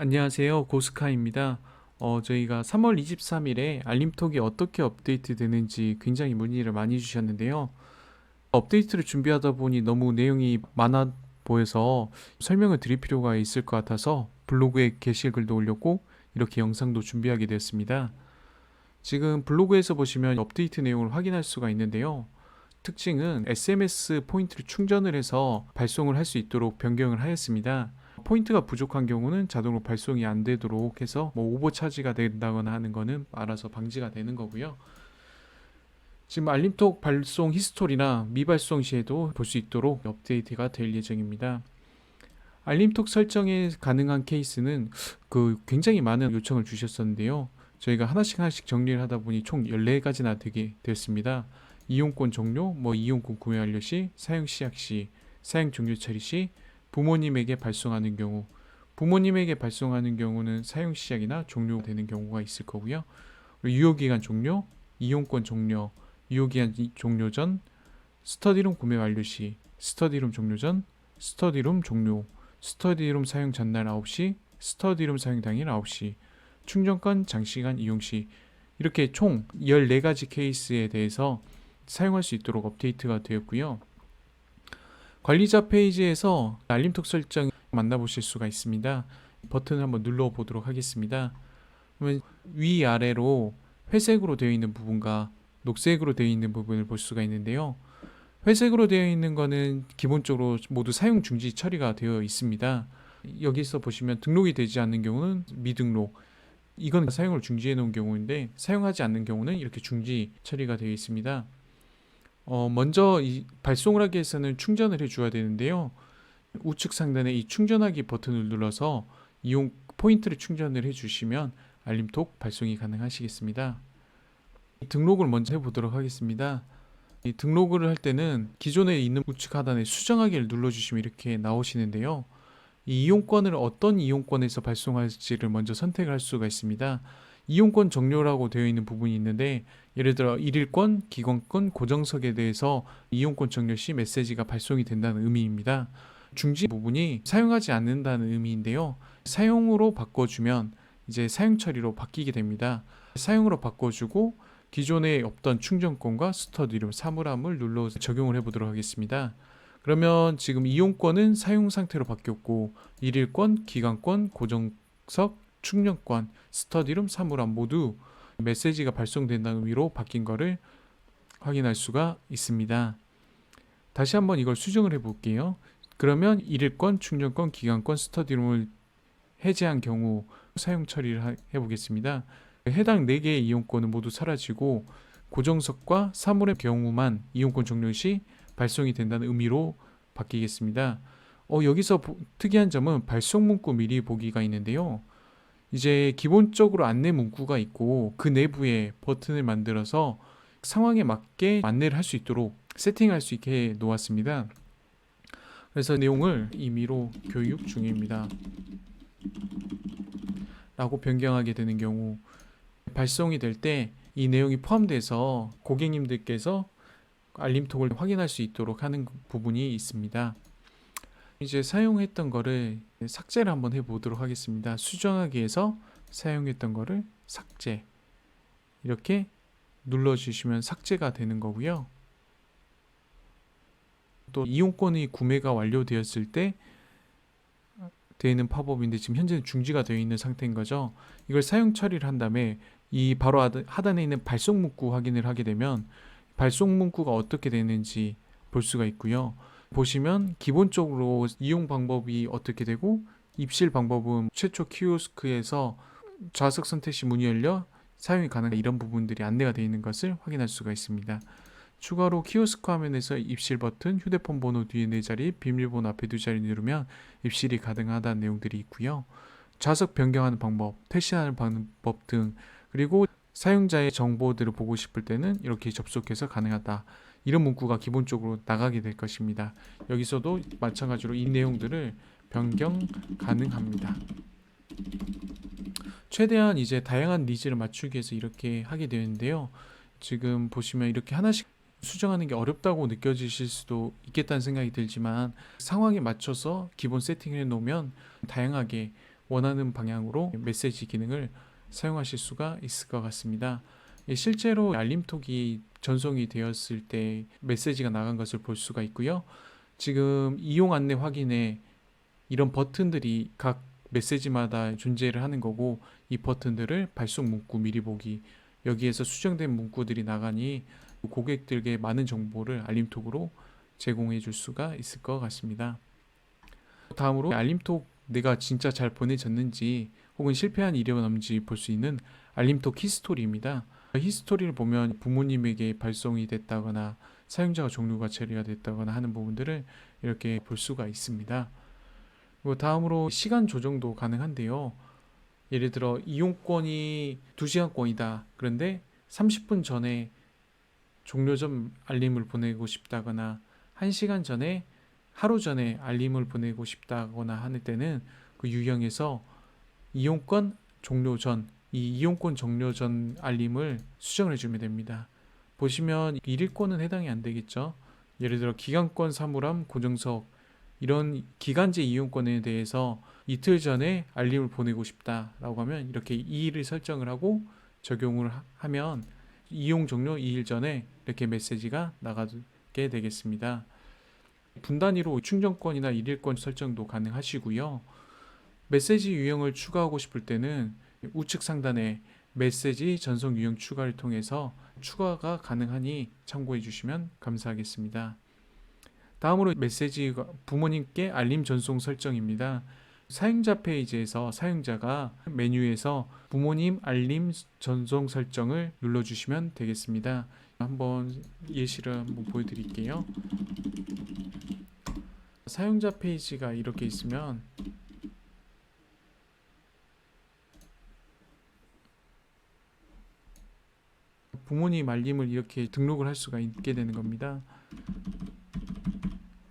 안녕하세요. 고스카입니다. 저희가 3월 23일에 알림톡이 어떻게 업데이트 되는지 굉장히 문의를 많이 주셨는데요. 업데이트를 준비하다 보니 너무 내용이 많아 보여서 설명을 드릴 필요가 있을 것 같아서 블로그에 게시글도 올렸고 이렇게 영상도 준비하게 되었습니다. 지금 블로그에서 보시면 업데이트 내용을 확인할 수가 있는데요. 특징은 SMS 포인트를 충전을 해서 발송을 할 수 있도록 변경을 하였습니다. 포인트가 부족한 경우는 자동으로 발송이 안 되도록 해서 오버 차지가 된다거나 하는 거는 알아서 방지가 되는 거고요. 지금 알림톡 발송 히스토리나 미발송 시에도 볼 수 있도록 업데이트가 될 예정입니다. 알림톡 설정에 가능한 케이스는 굉장히 많은 요청을 주셨었는데요. 저희가 하나씩 정리를 하다 보니 총 14가지나 되게 되었습니다. 이용권 종료, 이용권 구매 완료 시, 사용 시작 시, 사용 종료 처리 시, 부모님에게 발송하는 경우, 부모님에게 발송하는 경우는 사용 시작이나 종료되는 경우가 있을 거고요. 유효기간 종료, 이용권 종료, 유효기간 종료 전, 스터디룸 구매 완료 시, 스터디룸 종료 전, 스터디룸 종료, 스터디룸 사용 전날 9시, 스터디룸 사용 당일 9시, 충전권 장시간 이용 시, 이렇게 총 14가지 케이스에 대해서 사용할 수 있도록 업데이트가 되었고요. 관리자 페이지에서 알림톡 설정 만나보실 수가 있습니다. 버튼을 한번 눌러보도록 하겠습니다. 그러면 위아래로 회색으로 되어 있는 부분과 녹색으로 되어 있는 부분을 볼 수가 있는데요. 회색으로 되어 있는 거는 기본적으로 모두 사용 중지 처리가 되어 있습니다. 여기서 보시면 등록이 되지 않는 경우는 미등록, 이건 사용을 중지해 놓은 경우인데 사용하지 않는 경우는 이렇게 중지 처리가 되어 있습니다. 먼저 이 발송을 하기 위해서는 충전을 해 줘야 되는데요. 우측 상단에 이 충전하기 버튼을 눌러서 이용 포인트를 충전을 해 주시면 알림톡 발송이 가능하시겠습니다. 등록을 먼저 해보도록 하겠습니다. 이 등록을 할 때는 기존에 있는 우측 하단에 수정하기를 눌러주시면 이렇게 나오시는데요. 이 이용권을 어떤 이용권에서 발송할지를 먼저 선택을 할 수가 있습니다. 이용권 종료라고 되어 있는 부분이 있는데 예를 들어 일일권, 기권권, 고정석에 대해서 이용권 종료 시 메시지가 발송이 된다는 의미입니다. 중지 부분이 사용하지 않는다는 의미인데요. 사용으로 바꿔주면 이제 사용 처리로 바뀌게 됩니다. 사용으로 바꿔주고 기존에 없던 충전권과 스터디룸, 사물함을 눌러 적용을 해보도록 하겠습니다. 그러면 지금 이용권은 사용 상태로 바뀌었고 일일권, 기간권, 고정석, 충전권, 스터디룸, 사물함 모두 메시지가 발송된다는 의미로 바뀐 것을 확인할 수가 있습니다. 다시 한번 이걸 수정을 해볼게요. 그러면 일일권, 충전권, 기간권, 스터디룸을 해제한 경우 사용 처리를 해보겠습니다. 해당 4개의 이용권은 모두 사라지고 고정석과 사물의 경우만 이용권 종료 시 발송이 된다는 의미로 바뀌겠습니다. 여기서 특이한 점은 발송 문구 미리 보기가 있는데요. 이제 기본적으로 안내 문구가 있고 그 내부에 버튼을 만들어서 상황에 맞게 안내를 할 수 있도록 세팅할 수 있게 놓았습니다. 그래서 내용을 임의로 교육 중입니다 라고 변경하게 되는 경우 발송이 될 때 이 내용이 포함돼서 고객님들께서 알림톡을 확인할 수 있도록 하는 부분이 있습니다. 이제 사용했던 거를 삭제를 한번 해보도록 하겠습니다. 수정하기에서 사용했던 거를 삭제, 이렇게 눌러주시면 삭제가 되는 거고요. 또 이용권이 구매가 완료되었을 때 되어 있는 팝업인데 지금 현재는 중지가 되어 있는 상태인 거죠. 이걸 사용 처리를 한 다음에 이 바로 하단에 있는 발송 문구 확인을 하게 되면 발송 문구가 어떻게 되는지 볼 수가 있고요. 보시면 기본적으로 이용 방법이 어떻게 되고 입실 방법은 최초 키오스크에서 좌석 선택 시 문이 열려 사용이 가능한 이런 부분들이 안내가 되어 있는 것을 확인할 수가 있습니다. 추가로 키오스크 화면에서 입실 버튼, 휴대폰 번호 뒤에 4자리, 비밀번호 앞에 2자리 누르면 입실이 가능하다는 내용들이 있고요. 좌석 변경하는 방법, 퇴실하는 방법 등, 그리고 사용자의 정보들을 보고 싶을 때는 이렇게 접속해서 가능하다, 이런 문구가 기본적으로 나가게 될 것입니다. 여기서도 마찬가지로 이 내용들을 변경 가능합니다. 최대한 이제 다양한 니즈를 맞추기 위해서 이렇게 하게 되는데요. 지금 보시면 이렇게 하나씩 수정하는 게 어렵다고 느껴지실 수도 있겠다는 생각이 들지만 상황에 맞춰서 기본 세팅을 해놓으면 다양하게 원하는 방향으로 메시지 기능을 사용하실 수가 있을 것 같습니다. 실제로 알림톡이 전송이 되었을 때 메시지가 나간 것을 볼 수가 있고요. 지금 이용 안내 확인에 이런 버튼들이 각 메시지마다 존재를 하는 거고, 이 버튼들을 발송 문구 미리 보기, 여기에서 수정된 문구들이 나가니 고객들에게 많은 정보를 알림톡으로 제공해 줄 수가 있을 것 같습니다. 다음으로 알림톡 내가 진짜 잘 보내졌는지 혹은 실패한 이력은 없는지 볼 수 있는 알림톡 히스토리입니다. 히스토리를 보면 부모님에게 발송이 됐다거나 사용자가 종료가 처리가 됐다거나 하는 부분들을 이렇게 볼 수가 있습니다. 그리고 다음으로 시간 조정도 가능한데요. 예를 들어 이용권이 2시간권이다. 그런데 30분 전에 종료 전 알림을 보내고 싶다거나 1시간 전에 하루 전에 알림을 보내고 싶다거나 하는 때는 그 유형에서 이용권 종료 전, 이 이용권 종료 전 알림을 수정을 해주면 됩니다. 보시면 일일권은 해당이 안 되겠죠. 예를 들어 기간권 사물함 고정석 이런 기간제 이용권에 대해서 이틀 전에 알림을 보내고 싶다라고 하면 이렇게 2일을 설정을 하고 적용을 하면 이용 종료 2일 전에 이렇게 메시지가 나가게 되겠습니다. 분 단위로 충전권이나 일일권 설정도 가능하시고요. 메시지 유형을 추가하고 싶을 때는 우측 상단에 메시지 전송 유형 추가를 통해서 추가가 가능하니 참고해 주시면 감사하겠습니다. 다음으로 메시지가 부모님께 알림 전송 설정입니다. 사용자 페이지에서 사용자가 메뉴에서 부모님 알림 전송 설정을 눌러주시면 되겠습니다. 한번 예시를 한번 보여드릴게요. 사용자 페이지가 이렇게 있으면 부모님 알림을 이렇게 등록을 할 수가 있게 되는 겁니다.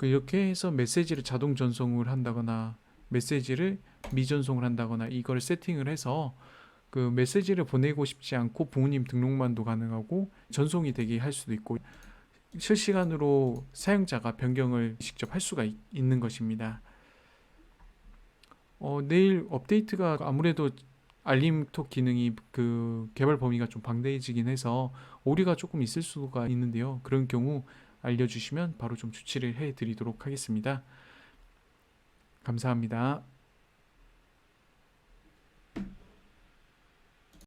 이렇게 해서 메시지를 자동 전송을 한다거나 메시지를 미전송을 한다거나 이걸 세팅을 해서 그 메시지를 보내고 싶지 않고 부모님 등록만도 가능하고 전송이 되게 할 수도 있고 실시간으로 사용자가 변경을 직접 할 수가 있는 것입니다. 내일 업데이트가 아무래도 알림톡 기능이 그 개발 범위가 좀 방대해지긴 해서 오류가 조금 있을 수가 있는데요. 그런 경우 알려주시면 바로 좀 조치를 해드리도록 하겠습니다. 감사합니다.